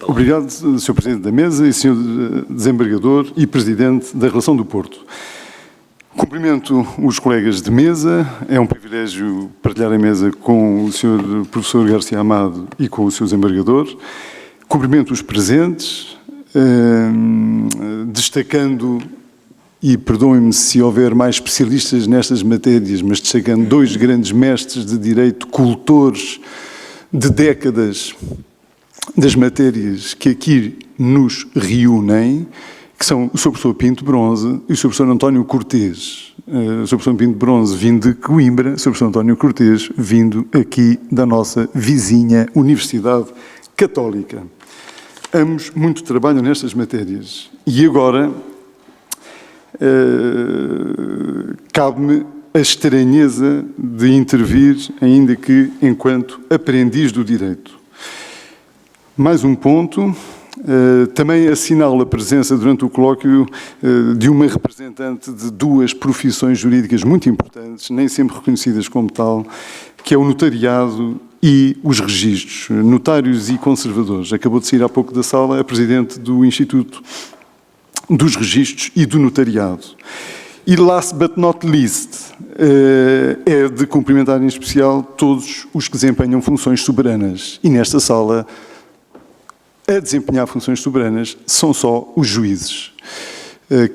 Obrigado, Sr. Presidente da Mesa e Sr. Desembargador e Presidente da Relação do Porto. Cumprimento os colegas de mesa, é um privilégio partilhar a mesa com o Sr. Professor Garcia Amado e com o Sr. Desembargador. Cumprimento os presentes, destacando, e perdoem-me se houver mais especialistas nestas matérias, mas destacando dois grandes mestres de direito, cultores de décadas das matérias que aqui nos reúnem, que são o Sr. Professor Pinto Bronze e o Sr. Professor António Cortês. O Sr. Professor Pinto Bronze vindo de Coimbra, o Sr. Professor António Cortês vindo aqui da nossa vizinha Universidade Católica. Ambos muito trabalham nestas matérias. E agora cabe-me a estranheza de intervir, ainda que enquanto aprendiz do direito. Mais um ponto. Também assinalo a presença durante o colóquio de uma representante de duas profissões jurídicas muito importantes, nem sempre reconhecidas como tal, que é o notariado e os registros, notários e conservadores. Acabou de sair há pouco da sala a Presidente do Instituto dos Registros e do Notariado. E last but not least, é de cumprimentar em especial todos os que desempenham funções soberanas. E nesta sala, a desempenhar funções soberanas são só os juízes,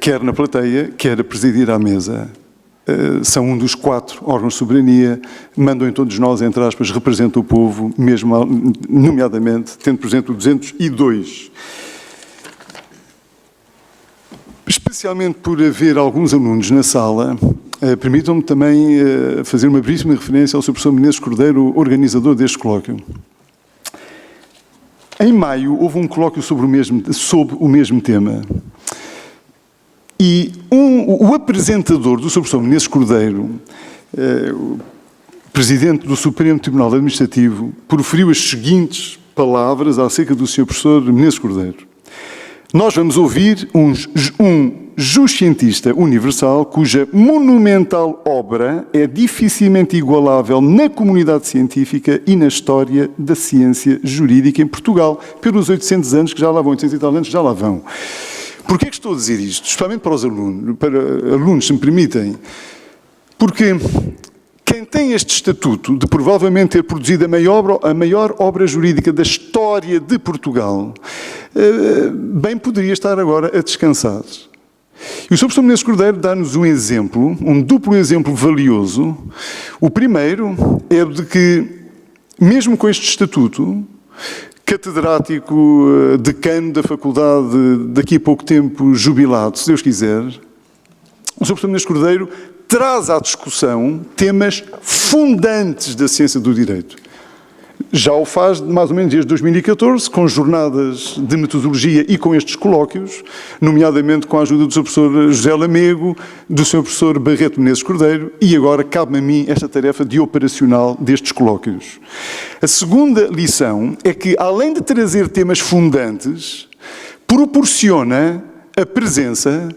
quer na plateia, quer a presidir à mesa. São um dos 4 órgãos de soberania, mandam em todos nós, entre aspas, representam o povo, mesmo nomeadamente, tendo presente o 202. Especialmente por haver alguns alunos na sala, permitam-me também fazer uma brevíssima referência ao Sr. Professor Menezes Cordeiro, organizador deste colóquio. Em maio, houve um colóquio sobre o mesmo tema. E o apresentador do Sr. Professor Menezes Cordeiro, o Presidente do Supremo Tribunal Administrativo, proferiu as seguintes palavras acerca do Sr. Professor Menezes Cordeiro. Nós vamos ouvir um juscientista universal cuja monumental obra é dificilmente igualável na comunidade científica e na história da ciência jurídica em Portugal, pelos 800 anos que já lá vão, 800 e tal anos que já lá vão. Porquê é que estou a dizer isto? Especialmente para os alunos, se me permitem. Porque quem tem este estatuto de provavelmente ter produzido a maior obra jurídica da história de Portugal, bem poderia estar agora a descansar. E o Sr. Professor Menezes Cordeiro dá-nos um exemplo, um duplo exemplo valioso. O primeiro é de que, mesmo com este estatuto, catedrático, decano da faculdade, daqui a pouco tempo jubilado, se Deus quiser, o Sr. Professor Menezes Cordeiro traz à discussão temas fundantes da ciência do direito. Já o faz mais ou menos desde 2014, com jornadas de metodologia e com estes colóquios, nomeadamente com a ajuda do Sr. Professor José Lamego, do Sr. Professor Barreto Menezes Cordeiro, e agora cabe-me a mim esta tarefa de operacional destes colóquios. A segunda lição é que, além de trazer temas fundantes, proporciona a presença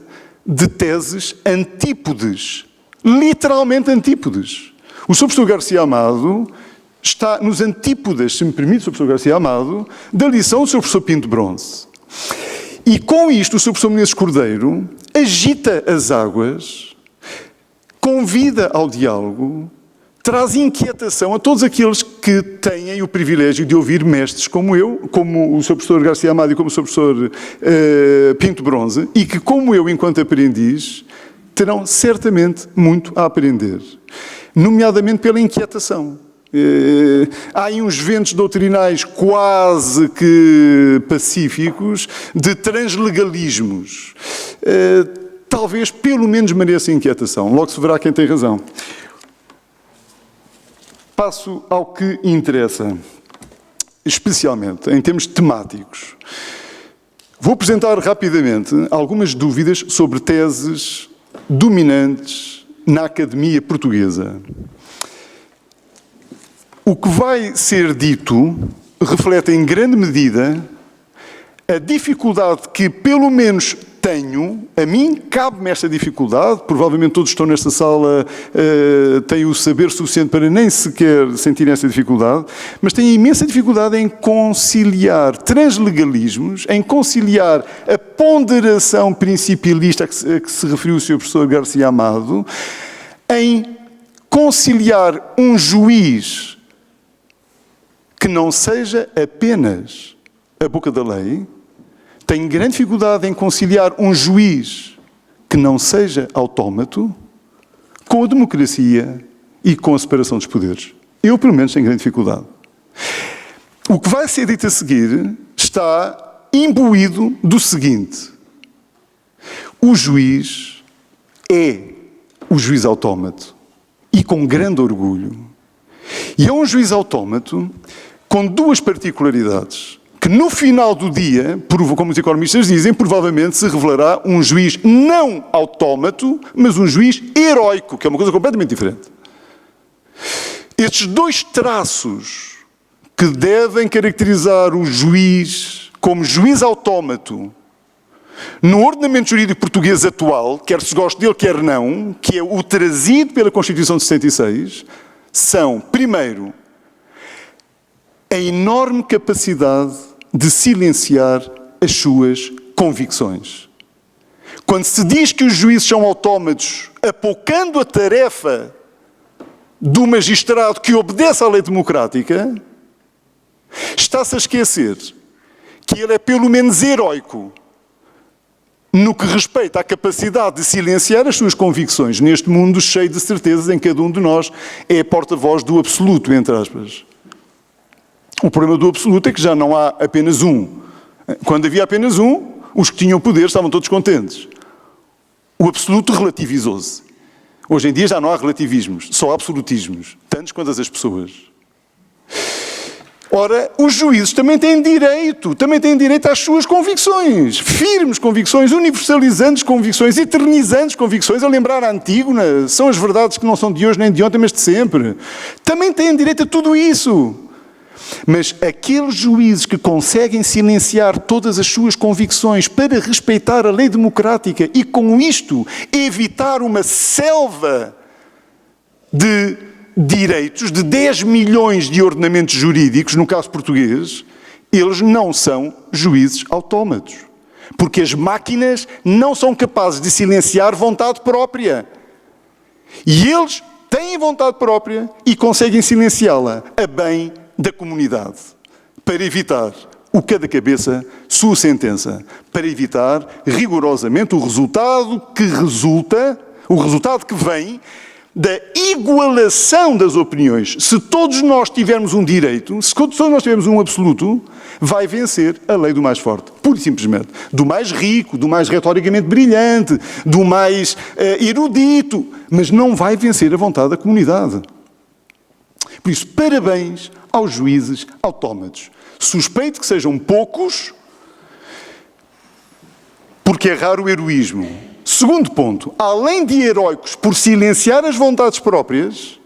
de teses antípodes, literalmente antípodes. O Sr. Professor Garcia Amado está nos antípodas, se me permite, Sr. Professor Garcia Amado, da lição do Sr. Professor Pinto Bronze. E com isto, o Sr. Professor Menezes Cordeiro agita as águas, convida ao diálogo, traz inquietação a todos aqueles que têm o privilégio de ouvir mestres como eu, como o Sr. Professor Garcia Amado e como o Sr. Professor Pinto Bronze, e que, como eu, enquanto aprendiz, terão certamente muito a aprender, nomeadamente pela inquietação. Há aí uns ventos doutrinais quase que pacíficos de translegalismos. Talvez pelo menos mereça inquietação. Logo se verá quem tem razão. Passo ao que interessa, especialmente em termos temáticos. Vou apresentar rapidamente algumas dúvidas sobre teses dominantes na academia portuguesa. O que vai ser dito reflete em grande medida a dificuldade que, pelo menos a mim cabe-me esta dificuldade, provavelmente todos que estão nesta sala têm o saber suficiente para nem sequer sentirem esta dificuldade, mas têm imensa dificuldade em conciliar translegalismos, em conciliar a ponderação principalista a que se referiu o Sr. Professor Garcia Amado, em conciliar um juiz que não seja apenas a boca da lei. Tenho grande dificuldade em conciliar um juiz que não seja autómato com a democracia e com a separação dos poderes. Eu, pelo menos, tenho grande dificuldade. O que vai ser dito a seguir está imbuído do seguinte: o juiz é o juiz autómato e com grande orgulho. E é um juiz autómato com duas particularidades. Que no final do dia, como os economistas dizem, provavelmente se revelará um juiz não autómato, mas um juiz heróico, que é uma coisa completamente diferente. Estes dois traços que devem caracterizar o juiz como juiz autómato no ordenamento jurídico português atual, quer se goste dele, quer não, que é o trazido pela Constituição de 66, são, primeiro, a enorme capacidade de silenciar as suas convicções. Quando se diz que os juízes são autómatos, apocando a tarefa do magistrado que obedece à lei democrática, está-se a esquecer que ele é pelo menos heróico no que respeita à capacidade de silenciar as suas convicções neste mundo cheio de certezas em que cada um de nós é porta-voz do absoluto, entre aspas. O problema do absoluto é que já não há apenas um. Quando havia apenas um, os que tinham poder estavam todos contentes. O absoluto relativizou-se. Hoje em dia já não há relativismos, só há absolutismos, tantos quanto as pessoas. Ora, os juízes também têm direito às suas convicções, firmes convicções, universalizantes convicções, eternizantes convicções, a lembrar a Antígona, são as verdades que não são de hoje nem de ontem, mas de sempre. Também têm direito a tudo isso. Mas aqueles juízes que conseguem silenciar todas as suas convicções para respeitar a lei democrática e, com isto, evitar uma selva de direitos, de 10 milhões de ordenamentos jurídicos, no caso português, eles não são juízes autómatos. Porque as máquinas não são capazes de silenciar vontade própria. E eles têm vontade própria e conseguem silenciá-la a bem da comunidade, para evitar o cada cabeça, sua sentença, para evitar rigorosamente o resultado que vem da igualação das opiniões. Se todos nós tivermos um direito, se todos nós tivermos um absoluto, vai vencer a lei do mais forte, pura e simplesmente. Do mais rico, do mais retoricamente brilhante, do mais erudito, mas não vai vencer a vontade da comunidade. Por isso, parabéns aos juízes autómatos. Suspeito que sejam poucos, porque é raro o heroísmo. Segundo ponto, além de heróicos por silenciar as vontades próprias,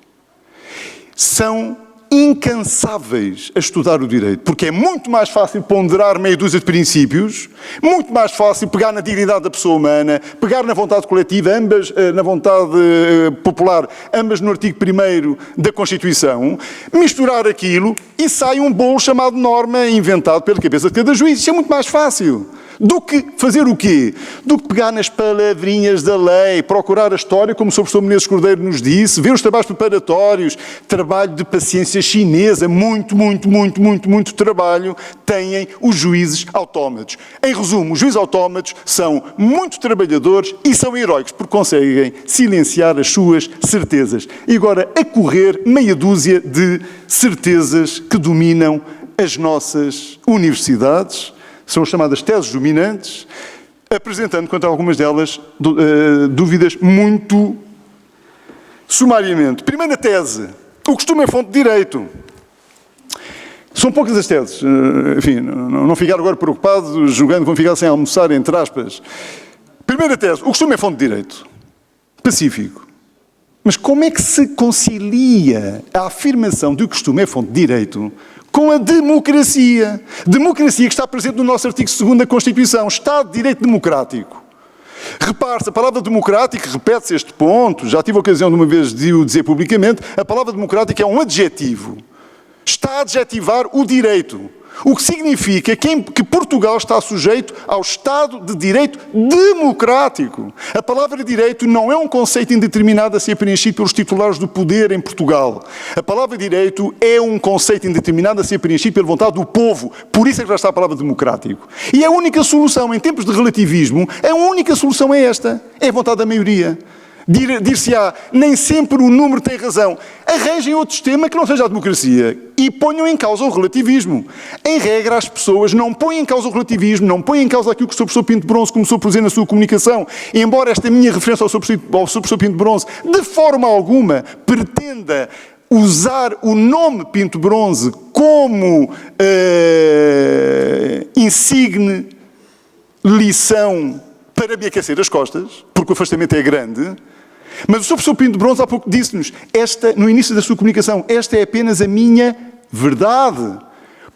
são incansáveis a estudar o direito, porque é muito mais fácil ponderar meia dúzia de princípios, muito mais fácil pegar na dignidade da pessoa humana, pegar na vontade coletiva, ambas na vontade popular, ambas no artigo 1º da Constituição, misturar aquilo e sai um bolo chamado norma inventado pela cabeça de cada juiz. Isso é muito mais fácil. Do que fazer o quê? Do que pegar nas palavrinhas da lei, procurar a história, como o Sr. Professor Menezes Cordeiro nos disse, ver os trabalhos preparatórios, trabalho de paciência chinesa, muito trabalho têm os juízes autómatos. Em resumo, os juízes autómatos são muito trabalhadores e são heróicos, porque conseguem silenciar as suas certezas. E agora, a correr meia dúzia de certezas que dominam as nossas universidades. São as chamadas teses dominantes, apresentando, quanto a algumas delas, dúvidas muito sumariamente. Primeira tese. O costume é fonte de direito. São poucas as teses. Enfim, não ficar agora preocupado, julgando que vão ficar sem almoçar, entre aspas. Primeira tese. O costume é fonte de direito. Pacífico. Mas como é que se concilia a afirmação de que o costume é fonte de direito com a democracia? Democracia que está presente no nosso artigo 2º da Constituição. Estado de Direito Democrático. Repare-se, a palavra democrática, repete-se este ponto, já tive a ocasião de uma vez de o dizer publicamente, a palavra democrática é um adjetivo. Está a adjetivar o direito. O que significa que Portugal está sujeito ao Estado de Direito democrático. A palavra direito não é um conceito indeterminado a ser preenchido pelos titulares do poder em Portugal. A palavra direito é um conceito indeterminado a ser preenchido pela vontade do povo. Por isso é que já está a palavra democrático. E a única solução, em tempos de relativismo, a única solução é esta. É a vontade da maioria. Dir-se-á, nem sempre o número tem razão. Arranjem outro sistema que não seja a democracia e ponham em causa o relativismo. Em regra, as pessoas não põem em causa o relativismo, não põem em causa aquilo que o Sr. Professor Pinto de Bronze começou por dizer na sua comunicação. E embora esta minha referência ao Sr. Professor Pinto de Bronze, de forma alguma, pretenda usar o nome Pinto de Bronze como insigne lição para me aquecer as costas, porque o afastamento é grande. Mas o Sr. Professor Pinto de Bronze há pouco disse-nos, no início da sua comunicação, esta é apenas a minha verdade.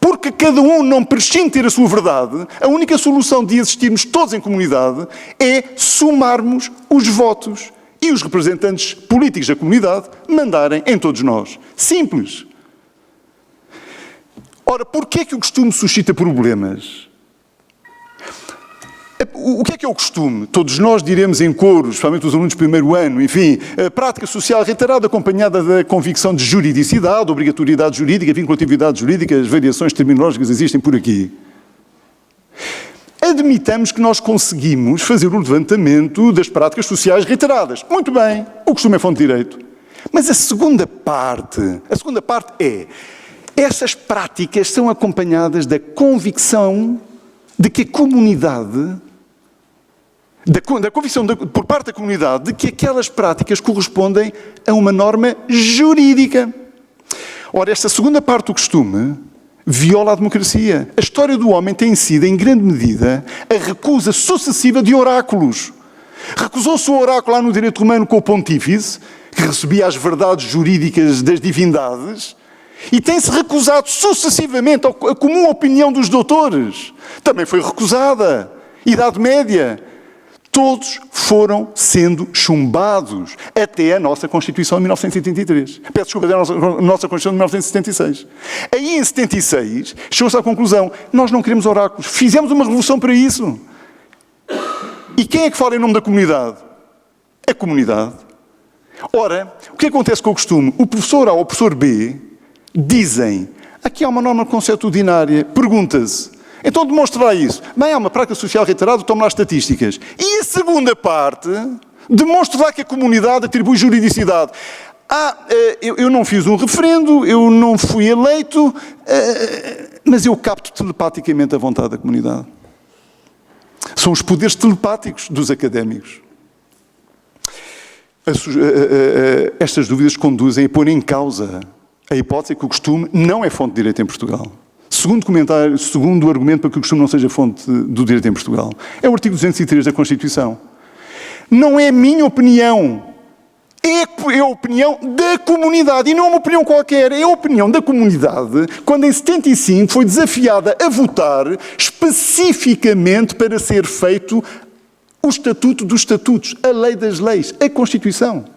Porque cada um não prescinde ter a sua verdade, a única solução de existirmos todos em comunidade é somarmos os votos e os representantes políticos da comunidade mandarem em todos nós. Simples. Ora, porquê é que o costume suscita problemas? O que é o costume? Todos nós diremos em coro, especialmente os alunos do primeiro ano, enfim, a prática social reiterada acompanhada da convicção de juridicidade, obrigatoriedade jurídica, vinculatividade jurídica, as variações terminológicas existem por aqui. Admitamos que nós conseguimos fazer o levantamento das práticas sociais reiteradas. Muito bem, o costume é fonte de direito. Mas a segunda parte é, essas práticas são acompanhadas da convicção de que a comunidade, da convicção por parte da comunidade de que aquelas práticas correspondem a uma norma jurídica. Ora, esta segunda parte do costume viola a democracia. A história do homem tem sido, em grande medida, a recusa sucessiva de oráculos. Recusou-se o oráculo lá no direito romano com o pontífice, que recebia as verdades jurídicas das divindades, e tem-se recusado sucessivamente a comum opinião dos doutores. Também foi recusada. Idade Média. Todos foram sendo chumbados até a nossa Constituição de 1973. Peço desculpa, a nossa Constituição de 1976. Aí, em 76, chegou-se à conclusão, nós não queremos oráculos. Fizemos uma revolução para isso. E quem é que fala em nome da comunidade? A comunidade. Ora, o que acontece com o costume? O professor A ou o professor B dizem, aqui há uma norma consuetudinária, pergunta-se, então demonstra lá isso. Bem, há uma prática social reiterada, toma lá as estatísticas. E a segunda parte, demonstra lá que a comunidade atribui juridicidade. Eu não fiz um referendo, eu não fui eleito, mas eu capto telepaticamente a vontade da comunidade. São os poderes telepáticos dos académicos. Estas dúvidas conduzem a pôr em causa a hipótese que o costume não é fonte de direito em Portugal. Segundo argumento para que o costume não seja fonte do direito em Portugal, é o artigo 203 da Constituição. Não é a minha opinião, é a opinião da comunidade, e não é uma opinião qualquer, é a opinião da comunidade, quando em 75 foi desafiada a votar especificamente para ser feito o Estatuto dos Estatutos, a Lei das Leis, a Constituição.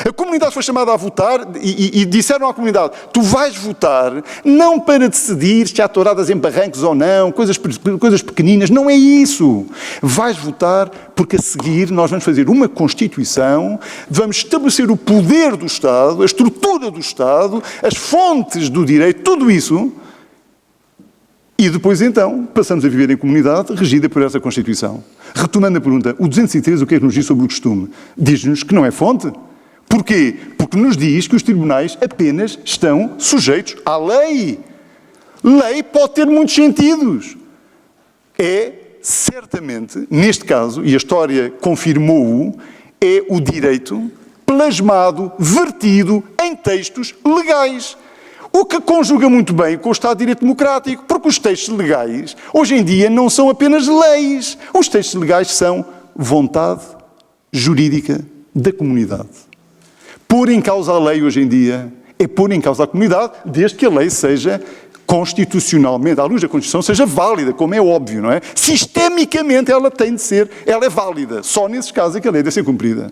A comunidade foi chamada a votar e disseram à comunidade, tu vais votar não para decidir se há touradas em barrancos ou não, coisas pequeninas, não é isso. Vais votar porque a seguir nós vamos fazer uma Constituição, vamos estabelecer o poder do Estado, a estrutura do Estado, as fontes do direito, tudo isso, e depois então passamos a viver em comunidade regida por essa Constituição. Retomando a pergunta, o 203 o que é que nos diz sobre o costume? Diz-nos que não é fonte. Porquê? Porque nos diz que os tribunais apenas estão sujeitos à lei. Lei pode ter muitos sentidos. É, certamente, neste caso, e a história confirmou-o, é o direito plasmado, vertido em textos legais. O que conjuga muito bem com o Estado de Direito Democrático, porque os textos legais, hoje em dia, não são apenas leis. Os textos legais são vontade jurídica da comunidade. Pôr em causa a lei hoje em dia é pôr em causa a comunidade, desde que a lei seja constitucionalmente, à luz da Constituição, seja válida, como é óbvio, não é? Sistemicamente ela tem de ser, ela é válida. Só nesses casos é que a lei deve ser cumprida.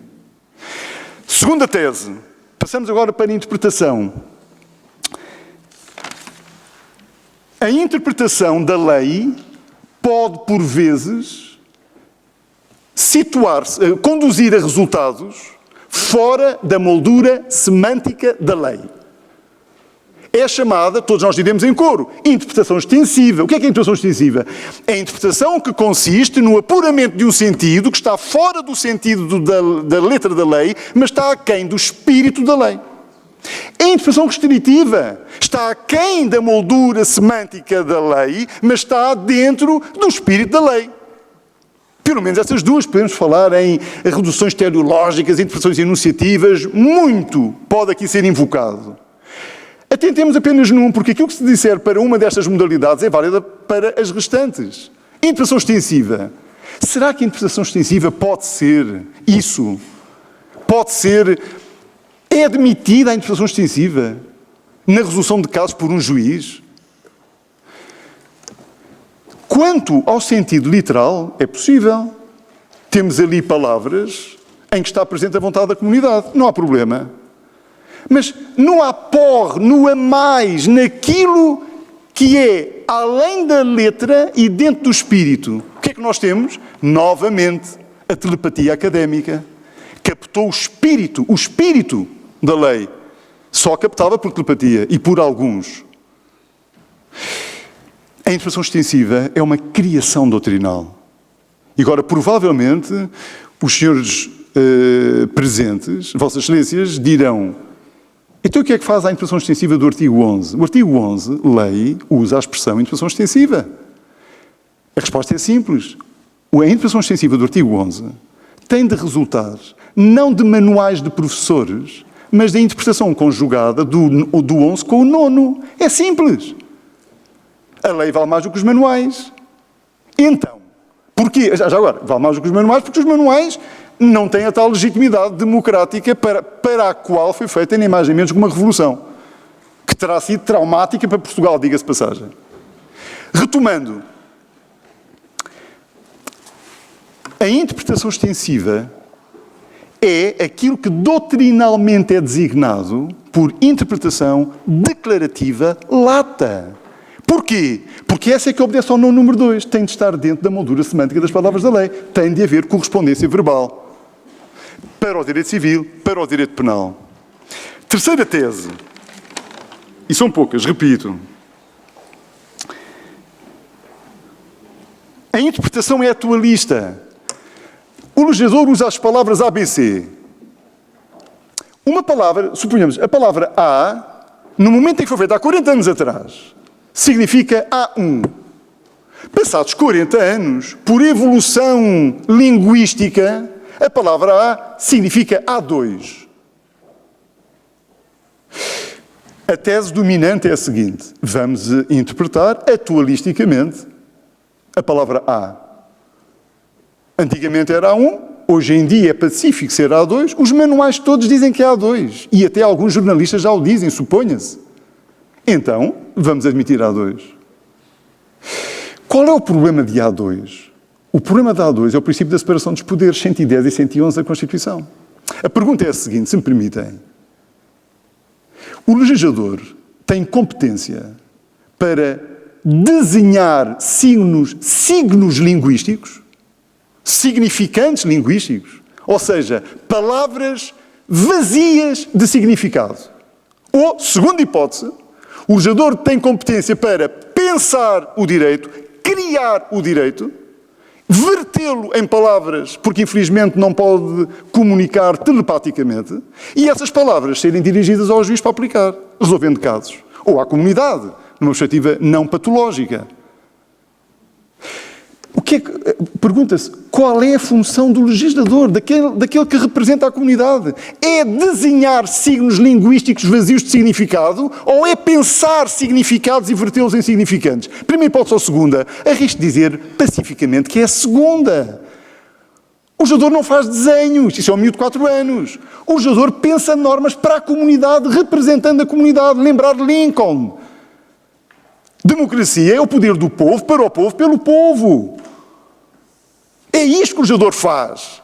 Segunda tese. Passamos agora para a interpretação. A interpretação da lei pode, por vezes, situar-se, conduzir a resultados fora da moldura semântica da lei. É chamada, todos nós diremos em coro, interpretação extensiva. O que é a interpretação extensiva? É a interpretação que consiste no apuramento de um sentido que está fora do sentido da letra da lei, mas está aquém do espírito da lei. A interpretação restritiva está aquém da moldura semântica da lei, mas está dentro do espírito da lei. Pelo menos essas duas, podemos falar em reduções teleológicas, interpretações enunciativas, muito pode aqui ser invocado. Atentemos apenas num, porque aquilo que se disser para uma destas modalidades é válida para as restantes. Interpretação extensiva. Será que a interpretação extensiva pode ser isso? Pode ser... É admitida a interpretação extensiva na resolução de casos por um juiz? Quanto ao sentido literal, é possível. Temos ali palavras em que está presente a vontade da comunidade. Não há problema. Mas não há porre, não há mais naquilo que é além da letra e dentro do espírito. O que é que nós temos? Novamente, a telepatia académica. Captou o espírito da lei. Só captava por telepatia e por alguns. A interpretação extensiva é uma criação doutrinal. E agora, provavelmente, os senhores presentes, Vossas Excelências, dirão: então o que é que faz a interpretação extensiva do artigo 11? O artigo 11, lei, usa a expressão interpretação extensiva. A resposta é simples. A interpretação extensiva do artigo 11 tem de resultar não de manuais de professores, mas da interpretação conjugada do 11 com o 9. É simples. A lei vale mais do que os manuais. Então, porquê? Já agora, vale mais do que os manuais, porque os manuais não têm a tal legitimidade democrática para a qual foi feita nem mais nem menos que uma revolução, que terá sido traumática para Portugal, diga-se de passagem. Retomando, a interpretação extensiva é aquilo que doutrinalmente é designado por interpretação declarativa lata. Porquê? Porque essa é que obedece ao número 2. Tem de estar dentro da moldura semântica das palavras da lei. Tem de haver correspondência verbal. Para o direito civil, para o direito penal. Terceira tese. E são poucas, repito. A interpretação é atualista. O legislador usa as palavras ABC. Uma palavra, suponhamos, a palavra A, no momento em que foi feita há 40 anos atrás, significa A1. Passados 40 anos, por evolução linguística, a palavra A significa A2. A tese dominante é a seguinte: vamos interpretar atualisticamente a palavra A. Antigamente era A1, hoje em dia é pacífico ser A2, os manuais todos dizem que é A2, e até alguns jornalistas já o dizem, suponha-se. Então, vamos admitir A2. Qual é o problema de A2? O problema da A2 é o princípio da separação dos poderes, 110 e 111 da Constituição. A pergunta é a seguinte, se me permitem. O legislador tem competência para desenhar signos linguísticos, significantes linguísticos, ou seja, palavras vazias de significado. Ou, segunda hipótese, o legislador tem competência para pensar o direito, criar o direito, vertê-lo em palavras, porque infelizmente não pode comunicar telepaticamente, e essas palavras serem dirigidas ao juiz para aplicar, resolvendo casos, ou à comunidade, numa perspectiva não patológica. Pergunta-se, qual é a função do legislador, daquele que representa a comunidade? É desenhar signos linguísticos vazios de significado ou é pensar significados e vertê-los em significantes? Primeira hipótese ou segunda? Arrisco dizer pacificamente que é a segunda. O legislador não faz desenhos, isso é um miúdo de 4 anos. O legislador pensa normas para a comunidade, representando a comunidade. Lembrar Lincoln. Democracia é o poder do povo, para o povo, pelo povo. É isto que o legislador faz.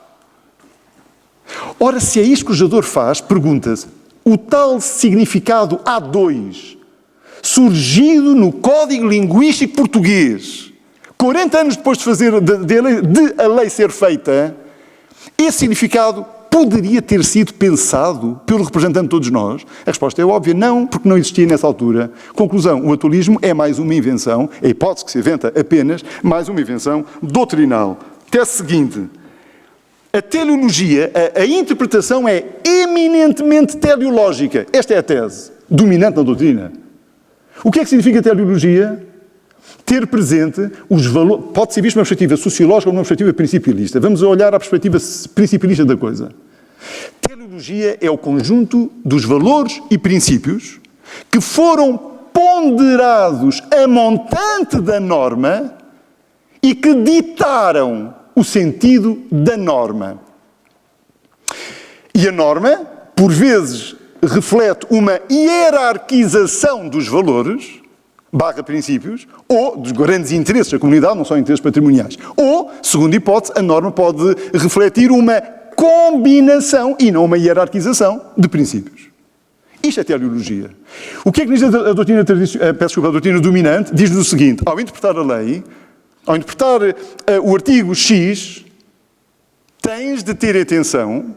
Ora, se é isto que o legislador faz, pergunta-se, o tal significado A2, surgido no Código Linguístico Português, 40 anos depois de a lei ser feita, esse significado poderia ter sido pensado pelo representante de todos nós? A resposta é óbvia, não, porque não existia nessa altura. Conclusão, o atualismo é mais uma invenção, a hipótese que se inventa apenas, mais uma invenção doutrinal. Tese seguinte, a teleologia, a interpretação é eminentemente teleológica. Esta é a tese dominante na doutrina. O que é que significa teleologia? Ter presente os valores, pode ser visto numa perspectiva sociológica ou numa perspectiva principialista. Vamos olhar a perspectiva principialista da coisa. Teleologia é o conjunto dos valores e princípios que foram ponderados a montante da norma e que ditaram o sentido da norma. E a norma, por vezes, reflete uma hierarquização dos valores, / princípios, ou dos grandes interesses da comunidade, não só interesses patrimoniais. Ou, segundo hipótese, a norma pode refletir uma combinação e não uma hierarquização de princípios. Isto é teleologia. O que é que diz a doutrina, a doutrina dominante? Diz-nos o seguinte, ao interpretar a lei, ao interpretar o artigo X, tens de ter atenção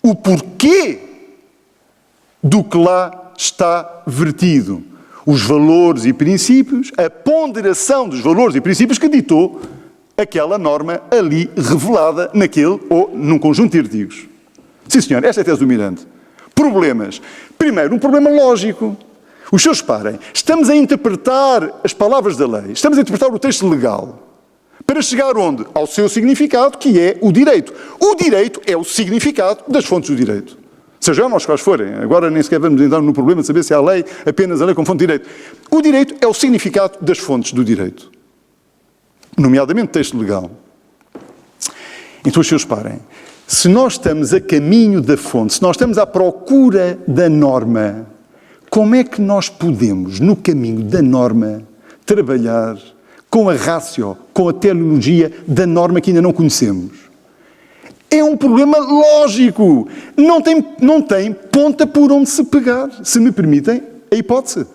o porquê do que lá está vertido. Os valores e princípios, a ponderação dos valores e princípios que ditou aquela norma ali revelada naquele ou num conjunto de artigos. Sim, senhor, esta é a tese dominante. Problemas. Primeiro, um problema lógico. Os senhores reparem, estamos a interpretar as palavras da lei, estamos a interpretar o texto legal, para chegar onde? Ao seu significado, que é o direito. O direito é o significado das fontes do direito. Sejam nós quais forem. Agora nem sequer vamos entrar no problema de saber se há lei, apenas a lei como fonte de direito. O direito é o significado das fontes do direito. Nomeadamente texto legal. Então, os senhores reparem, se nós estamos a caminho da fonte, se nós estamos à procura da norma, como é que nós podemos, no caminho da norma, trabalhar com a ratio, com a teleologia da norma que ainda não conhecemos? É um problema lógico. Não tem ponta por onde se pegar, se me permitem a hipótese.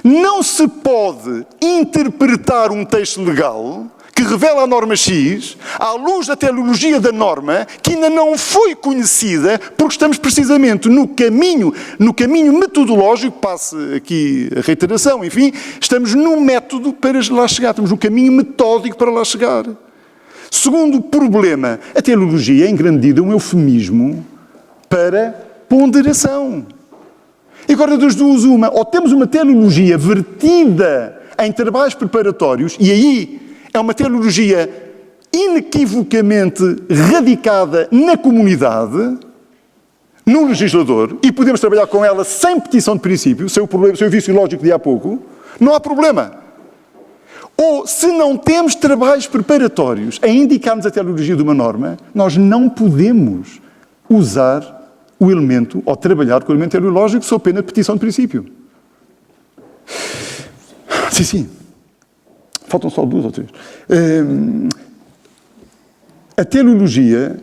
Não se pode interpretar um texto legal que revela a norma X à luz da teleologia da norma que ainda não foi conhecida, porque estamos precisamente no caminho metodológico, passe aqui a reiteração, enfim, estamos no método para lá chegar, estamos no caminho metódico para lá chegar. Segundo problema, a teleologia é, em grande medida, um eufemismo para ponderação. E agora das duas uma, ou temos uma teleologia vertida em trabalhos preparatórios, e aí é uma teleologia inequivocamente radicada na comunidade, no legislador, e podemos trabalhar com ela sem petição de princípio, sem o vício lógico de há pouco, não há problema. Ou, se não temos trabalhos preparatórios a indicar-nos a teleologia de uma norma, nós não podemos usar o elemento, ou trabalhar com o elemento teleológico, sob pena de petição de princípio. Sim. Faltam só 2 ou 3. A teleologia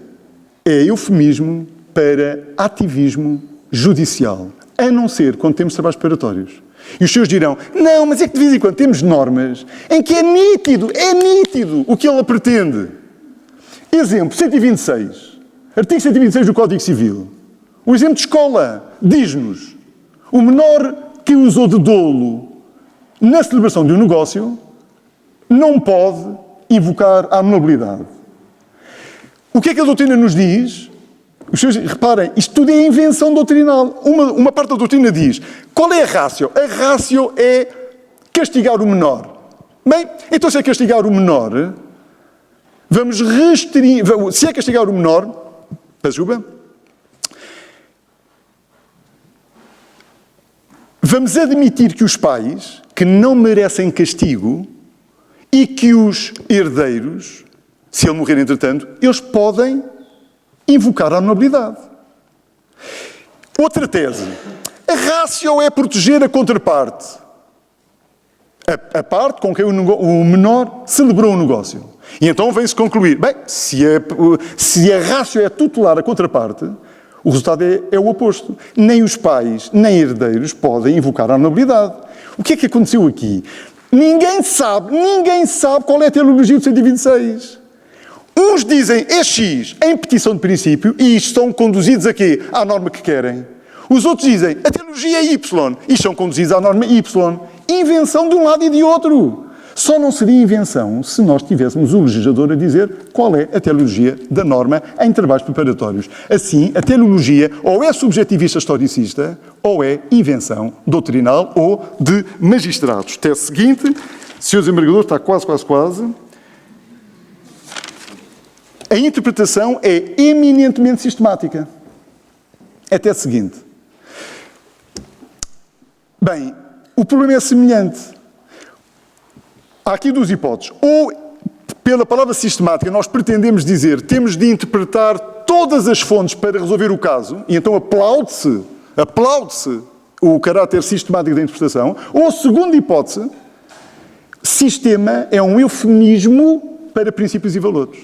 é eufemismo para ativismo judicial, a não ser quando temos trabalhos preparatórios. E os senhores dirão, não, mas é que de vez em quando temos normas em que é nítido o que ela pretende. Exemplo, 126, artigo 126 do Código Civil. O exemplo de escola diz-nos, o menor que usou de dolo na celebração de um negócio não pode invocar a anulabilidade. O que é que a doutrina nos diz? Os senhores, reparem, isto tudo é invenção doutrinal. Uma parte da doutrina diz, qual é a ratio? A ratio é castigar o menor. Bem, então se é castigar o menor, vamos restringir... Se é castigar o menor, peço desculpa, vamos admitir que os pais, que não merecem castigo, e que os herdeiros, se ele morrer entretanto, eles podem invocar a anulabilidade. Outra tese. A ratio é proteger a contraparte. A parte com quem o menor celebrou o negócio. E então vem-se concluir, bem, se a ratio é tutelar a contraparte, o resultado é o oposto. Nem os pais, nem herdeiros podem invocar a nulidade. O que é que aconteceu aqui? Ninguém sabe qual é a teleologia do 126. Uns dizem é X em petição de princípio e estão conduzidos a quê? À norma que querem. Os outros dizem a teologia é Y e estão conduzidos à norma Y. Invenção de um lado e de outro. Só não seria invenção se nós tivéssemos o legislador a dizer qual é a teleologia da norma em trabalhos preparatórios. Assim, a teleologia ou é subjetivista historicista ou é invenção doutrinal ou de magistrados. Tese seguinte, Sr. Desembargador, está quase. A interpretação é eminentemente sistemática. É a tese seguinte. Bem, o problema é semelhante. Há aqui duas hipóteses. Ou, pela palavra sistemática, nós pretendemos dizer temos de interpretar todas as fontes para resolver o caso, e então aplaude-se o caráter sistemático da interpretação. Ou, segunda hipótese, sistema é um eufemismo para princípios e valores.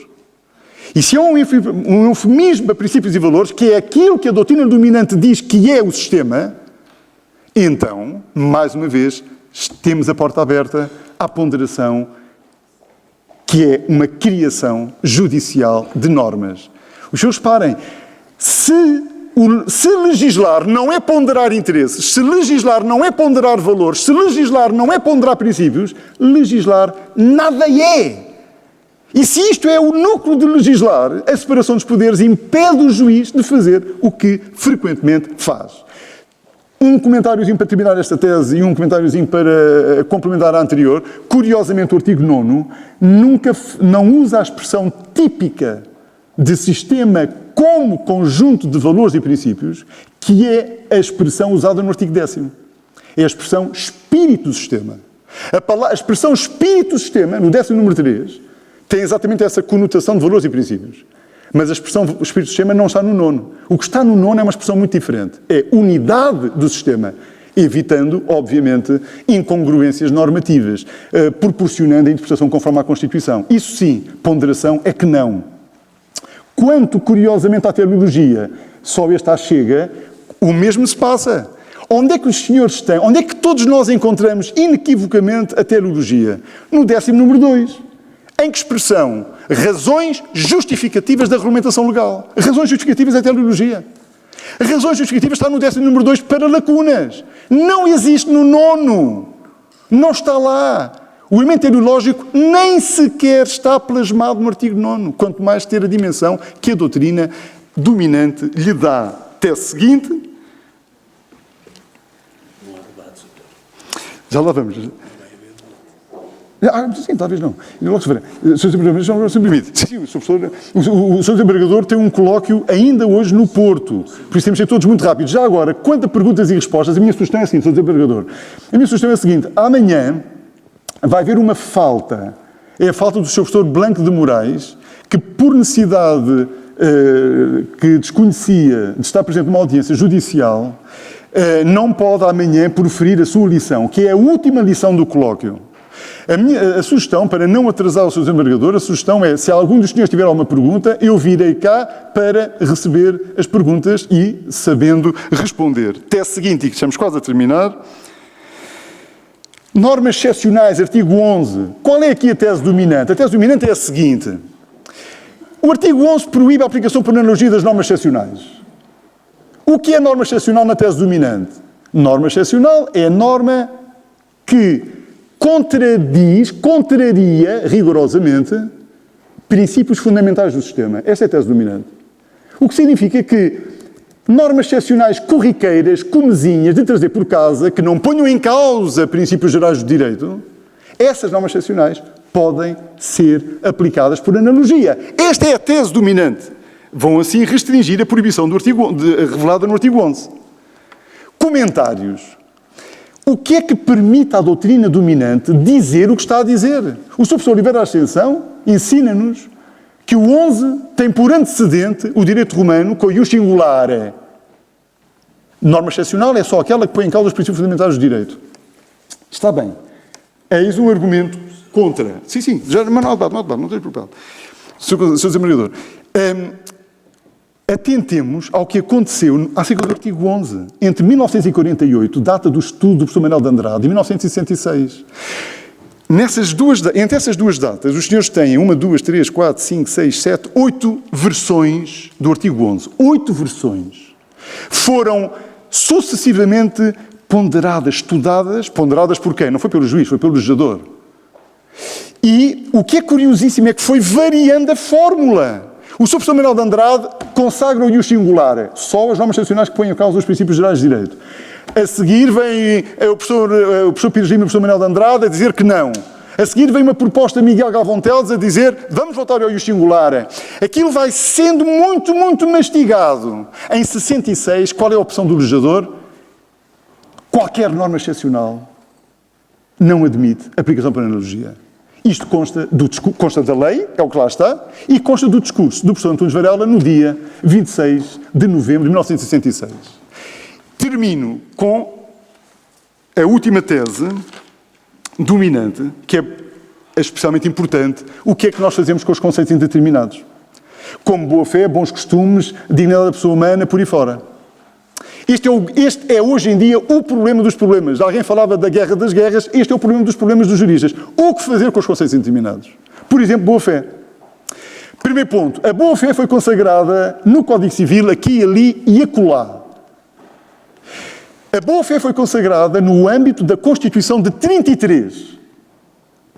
E se é um eufemismo para princípios e valores, que é aquilo que a doutrina dominante diz que é o sistema, então, mais uma vez, temos a porta aberta à ponderação, que é uma criação judicial de normas. Os senhores reparem, se legislar não é ponderar interesses, se legislar não é ponderar valores, se legislar não é ponderar princípios, legislar nada é. E se isto é o núcleo de legislar, a separação dos poderes impede o juiz de fazer o que frequentemente faz. Um comentáriozinho para terminar esta tese e um comentáriozinho para complementar a anterior. Curiosamente, o artigo 9º não usa a expressão típica de sistema como conjunto de valores e princípios, que é a expressão usada no artigo 10º. É a expressão espírito do sistema. A expressão espírito do sistema, no 10º número 3, tem exatamente essa conotação de valores e princípios. Mas a expressão espírito do sistema não está no 9º. O que está no 9º é uma expressão muito diferente. É unidade do sistema, evitando, obviamente, incongruências normativas, proporcionando a interpretação conforme à Constituição. Isso sim, ponderação é que não. Quanto, curiosamente, à teleologia, só esta chega, o mesmo se passa. Onde é que os senhores estão? Onde é que todos nós encontramos inequivocamente a teleologia? No 10º número 2. Em que expressão? Razões justificativas da regulamentação legal. Razões justificativas é teleologia. Razões justificativas está no 10º número 2 para lacunas. Não existe no 9º. Não está lá. O elemento teleológico nem sequer está plasmado no artigo 9º, quanto mais ter a dimensão que a doutrina dominante lhe dá. Tese seguinte. Não há debate, doutor. Já lá vamos. Sim, talvez não. O Sr. Desembargador, se me permite. Sim, o Sr. Desembargador tem um colóquio ainda hoje no Porto. Por isso temos de ser todos muito rápidos. Já agora, quanto a perguntas e respostas, a minha sugestão é a seguinte, Sr. Desembargador. A minha sugestão é a seguinte. Amanhã vai haver uma falta. É a falta do Sr. Professor Blanco de Moraes, que por necessidade que desconhecia de estar presente numa audiência judicial, não pode amanhã proferir a sua lição, que é a última lição do colóquio. A sugestão, para não atrasar o Sr. Desembargador, a sugestão é, se algum dos senhores tiver alguma pergunta, eu virei cá para receber as perguntas e sabendo responder. Tese seguinte, e que estamos quase a terminar. Normas excepcionais, artigo 11. Qual é aqui a tese dominante? A tese dominante é a seguinte. O artigo 11 proíbe a aplicação por analogia das normas excepcionais. O que é norma excepcional na tese dominante? Norma excepcional é a norma que contraria rigorosamente princípios fundamentais do sistema. Esta é a tese dominante. O que significa que normas excepcionais corriqueiras, comezinhas, de trazer por casa, que não ponham em causa princípios gerais do direito, essas normas excepcionais podem ser aplicadas por analogia. Esta é a tese dominante. Vão assim restringir a proibição revelada no artigo 11. Comentários. O que é que permite à doutrina dominante dizer o que está a dizer? O Sr. Professor Oliveira Ascensão ensina-nos que o 11 tem por antecedente o direito romano com o ius singulare. Norma excepcional é só aquela que põe em causa os princípios fundamentais do direito. Está bem. Eis um argumento contra. Sim, já, mas não há debate, não tem problema. Sr. Desembargador, atentemos ao que aconteceu acerca do artigo 11, entre 1948, data do estudo do professor Manuel de Andrade, e 1966. Entre essas duas datas, os senhores têm 1, 2, 3, 4, 5, 6, 7, 8 versões do artigo 11. 8 versões. Foram sucessivamente ponderadas, estudadas. Ponderadas por quem? Não foi pelo juiz, foi pelo legislador. E o que é curiosíssimo é que foi variando a fórmula. O Sr. Professor Manuel de Andrade consagra o ius singular. Só as normas constitucionais que põem em causa os princípios gerais de direito. A seguir vem o professor Pires Lima e o professor Manuel de Andrade a dizer que não. A seguir vem uma proposta de Miguel Galvão Teles a dizer vamos voltar ao ius singular. Aquilo vai sendo muito, muito mastigado. Em 66, qual é a opção do legislador? Qualquer norma excepcional não admite aplicação por analogia. Isto consta da lei, é o que lá está, e consta do discurso do professor Antunes Varela no dia 26 de novembro de 1966. Termino com a última tese dominante, que é especialmente importante. O que é que nós fazemos com os conceitos indeterminados? Como boa-fé, bons costumes, dignidade da pessoa humana, por aí fora. Este é hoje em dia o problema dos problemas. Alguém falava da guerra das guerras, este é o problema dos problemas dos juristas. O que fazer com os conceitos indeterminados? Por exemplo, boa-fé. Primeiro ponto, a boa-fé foi consagrada no Código Civil, aqui, ali e acolá. A boa-fé foi consagrada no âmbito da Constituição de 33,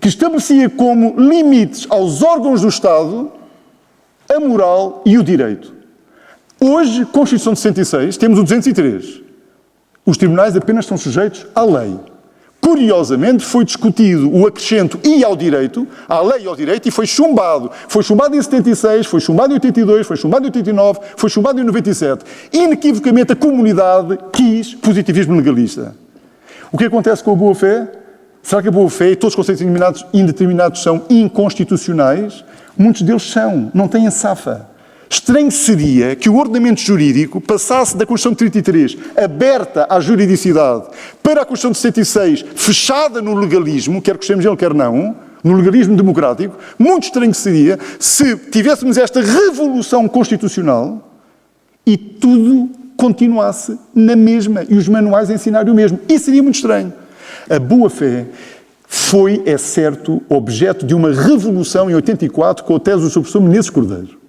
que estabelecia como limites aos órgãos do Estado a moral e o direito. Hoje, Constituição de 66, temos o 203. Os tribunais apenas são sujeitos à lei. Curiosamente, foi discutido o acrescento e ao direito, à lei e ao direito, e foi chumbado. Foi chumbado em 76, foi chumbado em 82, foi chumbado em 89, foi chumbado em 97. Inequivocamente, a comunidade quis positivismo legalista. O que acontece com a boa-fé? Será que a boa-fé e todos os conceitos indeterminados são inconstitucionais? Muitos deles são, não têm safa. Estranho seria que o ordenamento jurídico passasse da Constituição de 33, aberta à juridicidade, para a Constituição de 66, fechada no legalismo, quer gostemos dele, quer não, no legalismo democrático. Muito estranho seria se tivéssemos esta revolução constitucional e tudo continuasse na mesma e os manuais ensinarem o mesmo. Isso seria muito estranho. A boa-fé foi, é certo, objeto de uma revolução em 84 com a tese do Sr. Professor Menezes Cordeiro.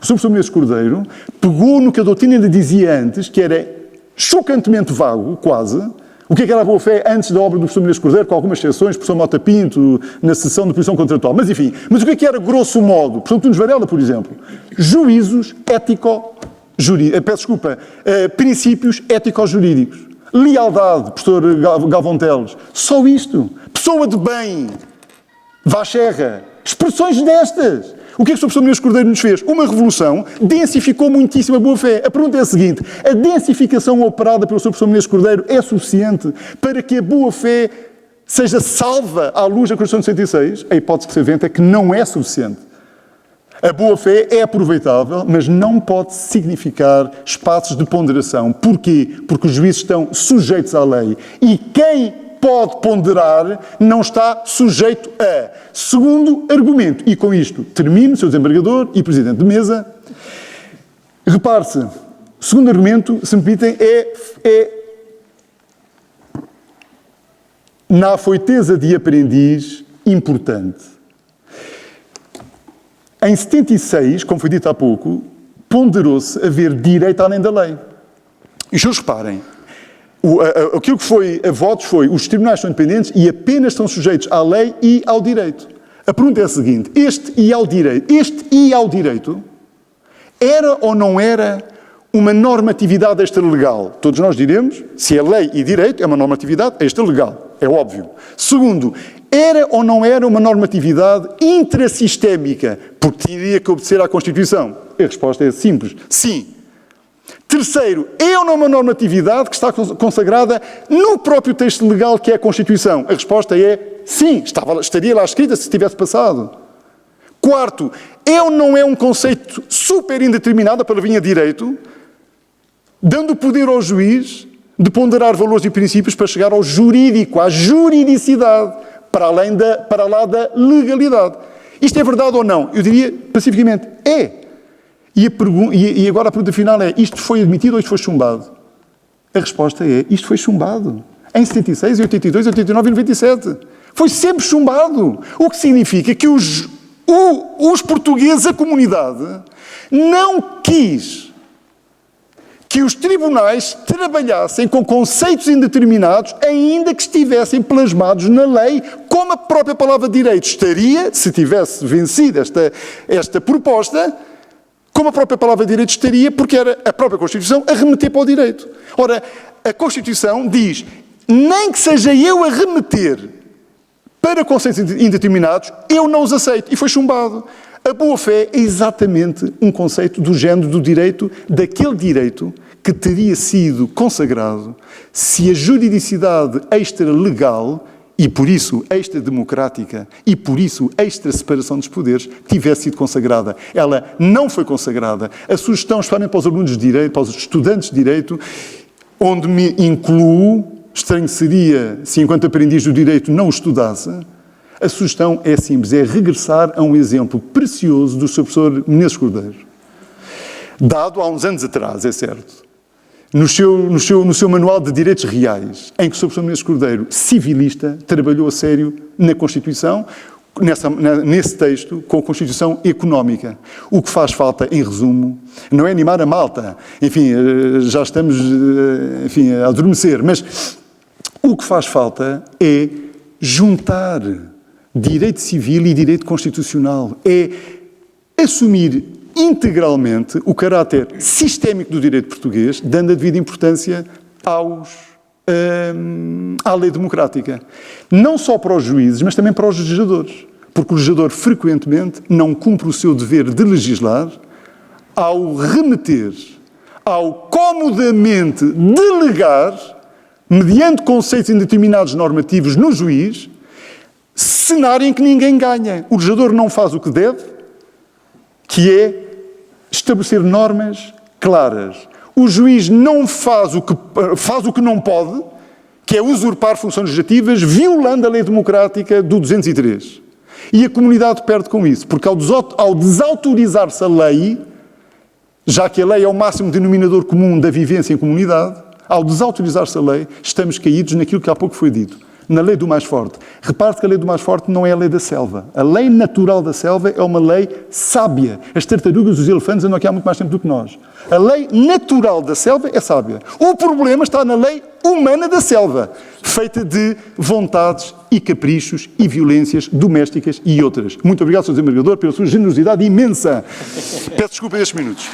O Sr. Professor Menezes Cordeiro pegou no que a doutrina lhe dizia antes, que era chocantemente vago, quase. O que era a boa-fé antes da obra do professor Menezes Cordeiro, com algumas exceções, professor Mota Pinto, na sessão de posição contratual. Mas, enfim, o que era, grosso modo? Professor Antunes Varela, por exemplo. Juízos princípios ético-jurídicos. Lealdade, professor Galvão Teles. Só isto. Pessoa de bem. Vacherra. Expressões destas. O que é que o professor Menezes Cordeiro nos fez? Uma revolução, densificou muitíssimo a boa-fé. A pergunta é a seguinte: a densificação operada pelo professor Menezes Cordeiro é suficiente para que a boa-fé seja salva à luz da Constituição de 66? A hipótese que se aventa é que não é suficiente. A boa-fé é aproveitável, mas não pode significar espaços de ponderação. Porquê? Porque os juízes estão sujeitos à lei. E quem pode ponderar não está sujeito a. Segundo argumento, e com isto termino, Sr. Desembargador e Presidente de Mesa, repare-se, segundo argumento, se me permitem, é na afoiteza de aprendiz importante. Em 76, como foi dito há pouco, ponderou-se haver direito além da lei. E os senhores reparem, aquilo que foi a votos foi os tribunais são independentes e apenas estão sujeitos à lei e ao direito. A pergunta é a seguinte: este e ao direito era ou não era uma normatividade extralegal? Todos nós diremos, se é lei e direito, é uma normatividade extralegal, é óbvio. Segundo, era ou não era uma normatividade intrassistémica, porque teria que obedecer à Constituição? A resposta é simples, sim. Terceiro, é ou não uma normatividade que está consagrada no próprio texto legal que é a Constituição? A resposta é sim, estaria lá escrita se tivesse passado. Quarto, é ou não é um conceito super indeterminado, a palavrinha direito, dando poder ao juiz de ponderar valores e princípios para chegar ao jurídico, à juridicidade. para lá da legalidade. Isto é verdade ou não? Eu diria pacificamente, é. E agora a pergunta final é, isto foi admitido ou isto foi chumbado? A resposta é, isto foi chumbado. Em 76, 82, 89 e 97. Foi sempre chumbado. O que significa que os portugueses, a comunidade, não quis que os tribunais trabalhassem com conceitos indeterminados, ainda que estivessem plasmados na lei, como a própria palavra direito estaria, se tivesse vencido esta proposta, como a própria palavra direito estaria, porque era a própria Constituição a remeter para o direito. Ora, a Constituição diz, nem que seja eu a remeter para conceitos indeterminados, eu não os aceito. E foi chumbado. A boa-fé é exatamente um conceito do género do direito, daquele direito que teria sido consagrado se a juridicidade extra-legal e, por isso, extra-democrática e, por isso, extra-separação dos poderes tivesse sido consagrada. Ela não foi consagrada. A sugestão, especialmente para os alunos de direito, para os estudantes de direito, onde me incluo, estranho seria se, enquanto aprendiz do direito, não o estudasse. A sugestão é simples, é regressar a um exemplo precioso do Sr. Professor Menezes Cordeiro. Dado há uns anos atrás, é certo, no seu manual de direitos reais, em que o Sr. Professor Menezes Cordeiro, civilista, trabalhou a sério na Constituição, nesse texto, com a Constituição económica. O que faz falta, em resumo, não é animar a malta, enfim, já estamos a adormecer, mas o que faz falta é juntar direito civil e direito constitucional, é assumir integralmente o caráter sistémico do direito português, dando a devida importância à lei democrática. Não só para os juízes, mas também para os legisladores. Porque o legislador, frequentemente, não cumpre o seu dever de legislar ao remeter, ao comodamente delegar, mediante conceitos indeterminados normativos no juiz, cenário em que ninguém ganha. O legislador não faz o que deve, que é estabelecer normas claras. O juiz não faz o que não pode, que é usurpar funções legislativas, violando a lei democrática do 203. E a comunidade perde com isso, porque ao desautorizar-se a lei, já que a lei é o máximo denominador comum da vivência em comunidade, ao desautorizar-se a lei, estamos caídos naquilo que há pouco foi dito, na lei do mais forte. Repare que a lei do mais forte não é a lei da selva. A lei natural da selva é uma lei sábia. As tartarugas e os elefantes andam aqui há muito mais tempo do que nós. A lei natural da selva é sábia. O problema está na lei humana da selva, feita de vontades e caprichos e violências domésticas e outras. Muito obrigado, Sr. Desembargador, pela sua generosidade imensa. Peço desculpa destes minutos.